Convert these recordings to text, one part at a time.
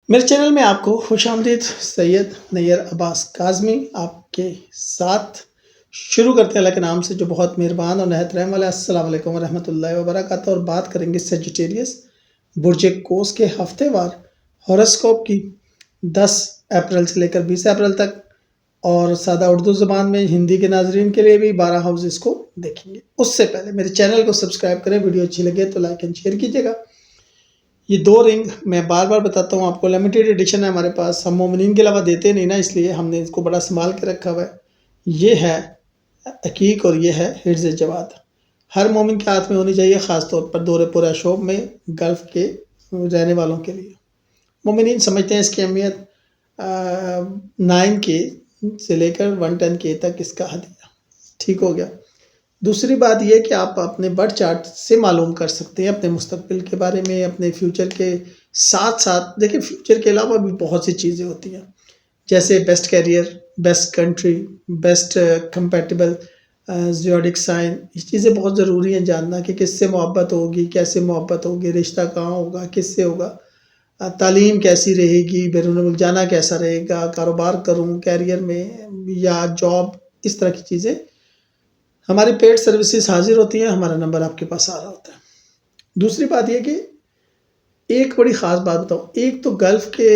میرے چینل میں آپ کو خوش آمدید. سید نیئر عباس کاظمی آپ کے ساتھ شروع کرتے ہیں اللہ کے نام سے جو بہت مہربان اور نہایت رحم والا ہے. السلام علیکم ورحمۃ اللہ وبرکاتہ. اور بات کریں گے سیجیٹیریس برج قوس کے ہفتے وار ہوراسکوپ کی 10 اپریل سے لے کر 20 اپریل تک، اور سادہ اردو زبان میں ہندی کے ناظرین کے لیے بھی 12 ہاؤسز کو دیکھیں گے. اس سے پہلے میرے چینل کو سبسکرائب کریں، ویڈیو اچھی لگے تو لائک اینڈ شیئر کیجیے گا. یہ 2 رنگ میں بار بار بتاتا ہوں آپ کو، لمیٹیڈ ایڈیشن ہے ہمارے پاس، ہم مومنین کے علاوہ دیتے نہیں نا، اس لیے ہم نے اس کو بڑا سنبھال کے رکھا ہوا ہے. یہ ہے عقیق اور یہ ہے حرز جواد. ہر مومن کے ہاتھ میں ہونی چاہیے، خاص طور پر دور پورا شوب میں گلف کے رہنے والوں کے لیے. مومنین سمجھتے ہیں اس کی اہمیت. 9K سے لے کر 110K تک اس کا ہدیہ. ٹھیک ہو گیا. دوسری بات یہ کہ آپ اپنے برتھ چارٹ سے معلوم کر سکتے ہیں اپنے مستقبل کے بارے میں، اپنے فیوچر کے ساتھ ساتھ. دیکھیں، فیوچر کے علاوہ بھی بہت سی چیزیں ہوتی ہیں، جیسے best career, best country, best compatible zodiac sign. یہ چیزیں بہت ضروری ہیں جاننا کہ کس سے محبت ہوگی، کیسے محبت ہوگی، رشتہ کہاں ہوگا، کس سے ہوگا، تعلیم کیسی رہے گی، بیرون ملک جانا کیسا رہے گا، کاروبار کروں کیریئر میں یا جاب. اس طرح کی چیزیں ہماری پیڈ سروسز حاضر ہوتی ہیں، ہمارا نمبر آپ کے پاس آ رہا ہوتا ہے. دوسری بات یہ کہ ایک بڑی خاص بات بتاؤں، ایک تو گلف کے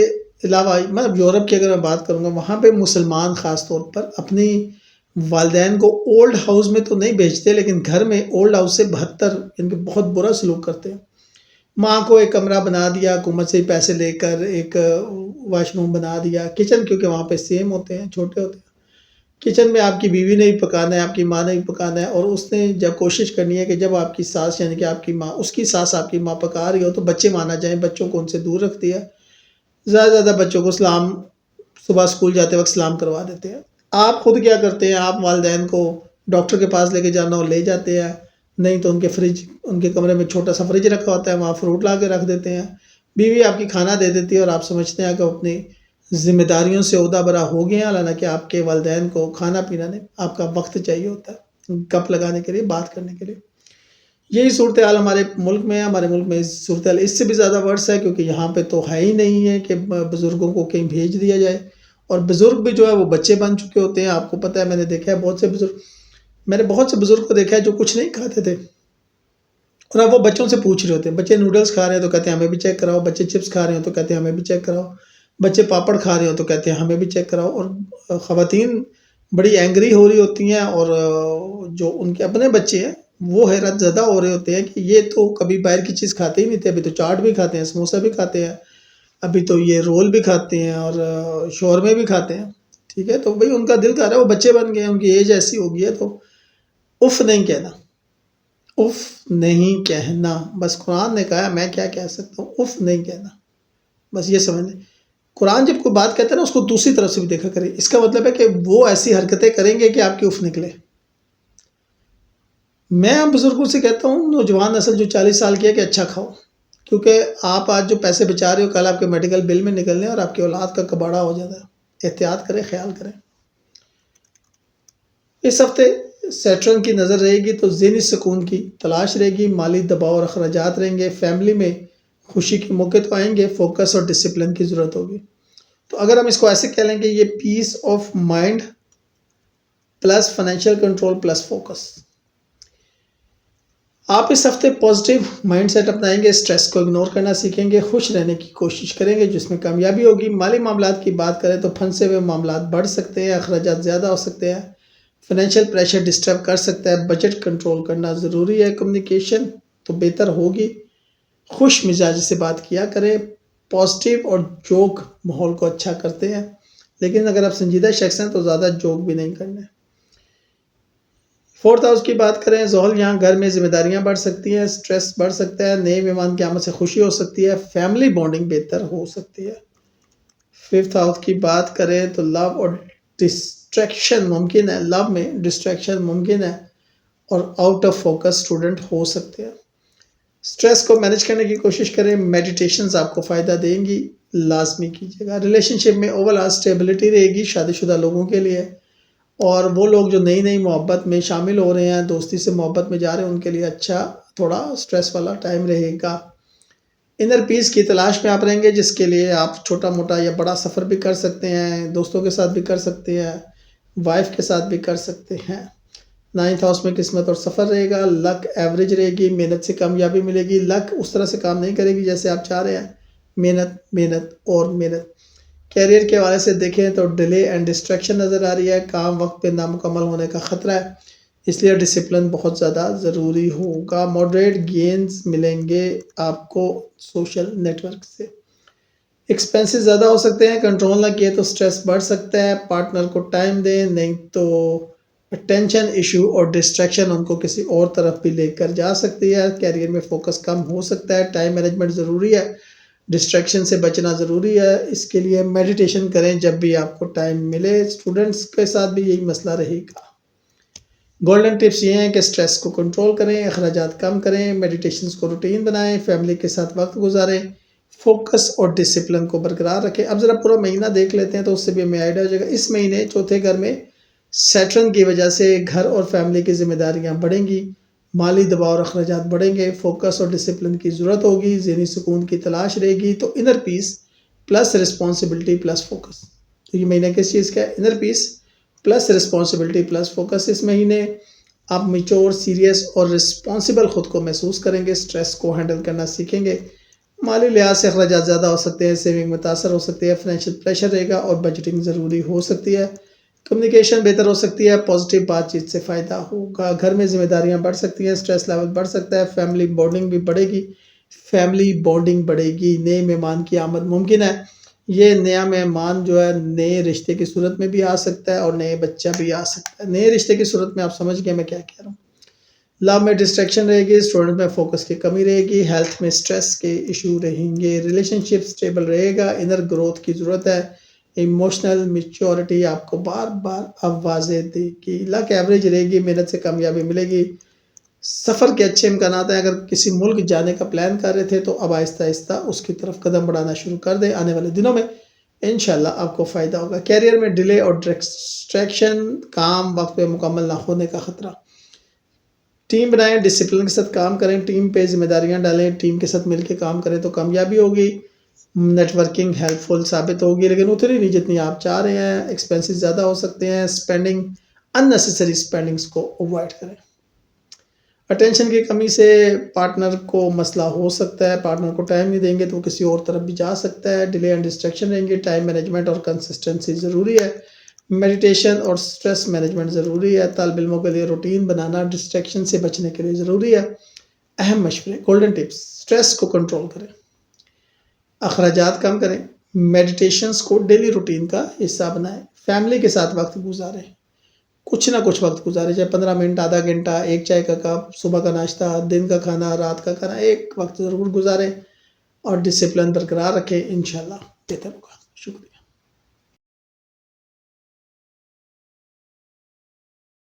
علاوہ مطلب یورپ کی اگر میں بات کروں گا، وہاں پہ مسلمان خاص طور پر اپنی والدین کو اولڈ ہاؤس میں تو نہیں بھیجتے، لیکن گھر میں اولڈ ہاؤس سے 72 ان کے بہت برا سلوک کرتے ہیں. ماں کو ایک کمرہ بنا دیا حکومت سے پیسے لے کر، ایک واش روم بنا دیا، کچن کیونکہ وہاں پہ سیم ہوتے ہیں، چھوٹے ہوتے ہیں. کچن میں آپ کی بیوی نے بھی پکانا ہے، آپ کی ماں نے بھی پکانا ہے، اور اس نے جب کوشش کرنی ہے کہ جب آپ کی ساس یعنی کہ آپ کی ماں، اس کی ساس آپ کی ماں پکا رہی ہو تو بچے مانا جائیں. بچوں کو ان سے دور رکھتی ہے، زیادہ زیادہ بچوں کو سلام، صبح اسکول جاتے وقت سلام کروا دیتے ہیں. آپ خود کیا کرتے ہیں؟ آپ والدین کو ڈاکٹر کے پاس لے کے جانا ہو لے جاتے ہیں، نہیں تو ان کے کمرے میں چھوٹا سا فریج رکھا ہوتا ہے، وہاں فروٹ لا کے رکھ دیتے ہیں. بیوی آپ کی کھانا دے دیتی ہے اور آپ سمجھتے ہیں کہ اپنی ذمہ داریوں سے عہدہ برا ہو گئے ہیں، حالانکہ آپ کے والدین کو کھانا پینا نہیں، آپ کا وقت چاہیے ہوتا ہے گپ لگانے کے لیے، بات کرنے کے لیے. یہی صورتحال ہمارے ملک میں ہے. ہمارے ملک میں صورتحال اس سے بھی زیادہ ورس ہے، کیونکہ یہاں پہ تو ہے ہی نہیں ہے کہ بزرگوں کو کہیں بھیج دیا جائے. اور بزرگ بھی جو ہے وہ بچے بن چکے ہوتے ہیں. آپ کو پتہ ہے، میں نے دیکھا ہے میں نے بہت سے بزرگ کو دیکھا ہے جو کچھ نہیں کھاتے تھے، اور اب وہ بچوں سے پوچھ رہے ہوتے ہیں. بچے نوڈلز کھا رہے ہیں تو کہتے ہیں ہمیں بھی چیک کراؤ، بچے چپس کھا رہے ہیں تو کہتے ہیں ہمیں بھی چیک کراؤ، بچے پاپڑ کھا رہے ہو تو کہتے ہیں ہمیں بھی چیک کراؤ. اور خواتین بڑی اینگری ہو رہی ہوتی ہیں، اور جو ان کے اپنے بچے ہیں وہ حیرت زدہ ہو رہے ہوتے ہیں کہ یہ تو کبھی باہر کی چیز کھاتے ہی نہیں تھے، ابھی تو چاٹ بھی کھاتے ہیں، سموسہ بھی کھاتے ہیں، ابھی تو یہ رول بھی کھاتے ہیں اور شورمے بھی کھاتے ہیں. ٹھیک ہے، تو بھئی ان کا دل کر رہا ہے، وہ بچے بن گئے ہیں، ان کی ایج ایسی ہو گئی ہے. تو اف نہیں کہنا، اف نہیں کہنا. بس قرآن نے کہا، میں کیا کہہ سکتا ہوں؟ اف نہیں کہنا. بس یہ سمجھ لیں. قرآن جب کوئی بات کہتا ہے نا، اس کو دوسری طرف سے بھی دیکھا کرے. اس کا مطلب ہے کہ وہ ایسی حرکتیں کریں گے کہ آپ کی اف نکلے. میں بزرگوں سے کہتا ہوں، نوجوان نسل جو 40 سال کی ہے، کہ اچھا کھاؤ، کیونکہ آپ آج جو پیسے بچا رہے ہو کل آپ کے میڈیکل بل میں نکلنے اور آپ کی اولاد کا کباڑا ہو جاتا ہے. احتیاط کریں، خیال کریں. اس ہفتے سیٹرن کی نظر رہے گی تو ذہنی سکون کی تلاش رہے گی، مالی دباؤ اور اخراجات رہیں گے، فیملی میں خوشی کے موقع تو آئیں گے، فوکس اور ڈسپلن کی ضرورت ہوگی. تو اگر ہم اس کو ایسے کہہ لیں کہ یہ peace of mind plus financial control plus focus. آپ اس ہفتے پازیٹیو مائنڈ سیٹ اپنائیں گے، سٹریس کو اگنور کرنا سیکھیں گے، خوش رہنے کی کوشش کریں گے جس میں کامیابی ہوگی. مالی معاملات کی بات کریں تو پھنسے ہوئے معاملات بڑھ سکتے ہیں، اخراجات زیادہ ہو سکتے ہیں، فائنینشیل پریشر ڈسٹرب کر سکتا ہے، بجٹ کنٹرول کرنا ضروری ہے. کمیونیکیشن تو بہتر ہوگی، خوش مزاجی سے بات کیا کریں، پازیٹیو اور جوک ماحول کو اچھا کرتے ہیں. لیکن اگر آپ سنجیدہ شخص ہیں تو زیادہ جوک بھی نہیں کرنے. 4th ہاؤس کی بات کریں، زحل یہاں گھر میں ذمہ داریاں بڑھ سکتی ہیں، سٹریس بڑھ سکتا ہے، نئے مہمان کی آمد سے خوشی ہو سکتی ہے، فیملی بانڈنگ بہتر ہو سکتی ہے. 5th ہاؤس کی بات کریں تو لو اور ڈسٹریکشن ممکن ہے، لو میں ڈسٹریکشن ممکن ہے، اور آؤٹ آف فوکس اسٹوڈنٹ ہو سکتے ہیں. سٹریس کو مینج کرنے کی کوشش کریں، میڈیٹیشنز آپ کو فائدہ دیں گی، لازمی کیجیے گا. ریلیشن شپ میں اوور آل اسٹیبلٹی رہے گی شادی شدہ لوگوں کے لیے، اور وہ لوگ جو نئی نئی محبت میں شامل ہو رہے ہیں، دوستی سے محبت میں جا رہے ہیں، ان کے لیے اچھا تھوڑا سٹریس والا ٹائم رہے گا. انر پیس کی تلاش میں آپ رہیں گے، جس کے لیے آپ چھوٹا موٹا یا بڑا سفر بھی کر سکتے ہیں، دوستوں کے ساتھ بھی کر سکتے ہیں، وائف کے ساتھ بھی کر سکتے ہیں۔ 9th ہاؤس میں قسمت اور سفر رہے گا، لک ایوریج رہے گی، محنت سے کامیابی ملے گی۔ لک اس طرح سے کام نہیں کرے گی جیسے آپ چاہ رہے ہیں، محنت اور محنت۔ کیریئر کے حوالے سے دیکھیں تو ڈیلے اینڈ ڈسٹریکشن نظر آ رہی ہے، کام وقت پہ نامکمل ہونے کا خطرہ ہے، اس لیے ڈسپلن بہت زیادہ ضروری ہوگا۔ ماڈریٹ گینز ملیں گے آپ کو سوشل نیٹ ورک سے۔ ایکسپینسز زیادہ ہو سکتے ہیں، کنٹرول نہ کیے تو سٹریس بڑھ سکتا ہے، پارٹنر کو ٹائم دیں، نہیں تو ٹینشن ایشو اور ڈسٹریکشن ان کو کسی اور طرف بھی لے کر جا سکتی ہے۔ کیریئر میں فوکس کم ہو سکتا ہے، ٹائم مینجمنٹ ضروری ہے، ڈسٹریکشن سے بچنا ضروری ہے، اس کے لیے میڈیٹیشن کریں جب بھی آپ کو ٹائم ملے۔ اسٹوڈنٹس کے ساتھ بھی یہی مسئلہ رہے گا۔ گولڈن ٹپس یہ ہیں کہ سٹریس کو کنٹرول کریں، اخراجات کم کریں، میڈیٹیشنز کو روٹین بنائیں، فیملی کے ساتھ وقت گزاریں، فوکس اور ڈسپلن کو برقرار رکھیں۔ اب ذرا پورا مہینہ دیکھ لیتے ہیں تو اس سے بھی ہمیں آئیڈیا ہو جائے گا۔ اس مہینے چوتھے گھر میں سیٹرن کی وجہ سے گھر اور فیملی کی ذمہ داریاں بڑھیں گی، مالی دباؤ اور اخراجات بڑھیں گے، فوکس اور ڈسپلن کی ضرورت ہوگی، ذہنی سکون کی تلاش رہے گی۔ تو انر پیس پلس رسپانسبلٹی پلس فوکس، تو یہ مہینہ کس چیز کا ہے؟ انر پیس پلس رسپانسبلٹی پلس فوکس۔ اس مہینے آپ میچور، سیریس اور رسپانسبل خود کو محسوس کریں گے، سٹریس کو ہینڈل کرنا سیکھیں گے، مالی لحاظ سے اخراجات زیادہ ہو سکتے ہیں، سیونگ متاثر ہو سکتی ہے، فائنینشیل پریشر رہے گا اور بجٹنگ ضروری ہو سکتی ہے۔ کمیونیکیشن بہتر ہو سکتی ہے، پازیٹیو بات چیت سے فائدہ ہوگا، گھر میں ذمہ داریاں بڑھ سکتی ہیں، سٹریس لیول بڑھ سکتا ہے، فیملی بانڈنگ بھی بڑھے گی، نئے مہمان کی آمد ممکن ہے۔ یہ نیا مہمان جو ہے نئے رشتے کی صورت میں بھی آ سکتا ہے اور نئے بچہ بھی آ سکتا ہے۔ نئے رشتے کی صورت میں آپ سمجھ گئے میں کیا کہہ رہا ہوں۔ لو میں ڈسٹریکشن رہے گی، اسٹوڈنٹ میں فوکس کی کمی رہے گی، ہیلتھ میں سٹریس کے ایشو رہیں گے، ریلیشن شپ سٹیبل رہے گا، انر گروتھ کی ضرورت ہے، ایموشنل میچورٹی آپ کو بار بار آوازیں دے گی، لک ایوریج رہے گی، محنت سے کامیابی ملے گی، سفر کے اچھے امکانات ہیں۔ اگر کسی ملک جانے کا پلان کر رہے تھے تو اب آہستہ آہستہ اس کی طرف قدم بڑھانا شروع کر دیں، آنے والے دنوں میں انشاءاللہ آپ کو فائدہ ہوگا۔ کیریئر میں ڈیلے اور ڈسٹریکشن، کام وقت پہ مکمل نہ ہونے کا خطرہ۔ ٹیم بنائیں، ڈسپلن کے ساتھ کام کریں، ٹیم پہ ذمہ داریاں ڈالیں، ٹیم کے ساتھ مل کے کام کریں تو کامیابی ہوگی، نیٹ ورکنگ ہیلپ فل ثابت ہوگی، لیکن اتنی نہیں جتنی آپ چاہ رہے ہیں، ایکسپینسز زیادہ ہو سکتے ہیں، اننیسیسری اسپینڈنگس کو اوائڈ کریں۔ اٹینشن کی کمی سے پارٹنر کو مسئلہ ہو سکتا ہے، پارٹنر کو ٹائم نہیں دیں گے تو وہ کسی اور طرف بھی جا سکتا ہے، ڈیلے اینڈ ڈسٹریکشن رہیں گے، ٹائم مینجمنٹ اور کنسسٹنسی ضروری ہے، میڈیٹیشن اور سٹریس مینجمنٹ ضروری ہے، طالب علموں کے لیے روٹین بنانا ڈسٹریکشن سے بچنے کے لیے ضروری ہے۔ اہم مشورے، گولڈن ٹپس: سٹریس کو کنٹرول کریں، اخراجات کم کریں، میڈیٹیشنز کو ڈیلی روٹین کا حصہ بنائیں، فیملی کے ساتھ وقت گزاریں، کچھ نہ کچھ وقت گزاریں، چاہے 15 منٹ، آدھا گھنٹہ، ایک چائے کا کپ، صبح کا ناشتہ، دن کا کھانا، رات کا کھانا، ایک وقت ضرور گزاریں اور ڈسپلن برقرار رکھیں، انشاءاللہ بہتر ہوگا۔ شکریہ۔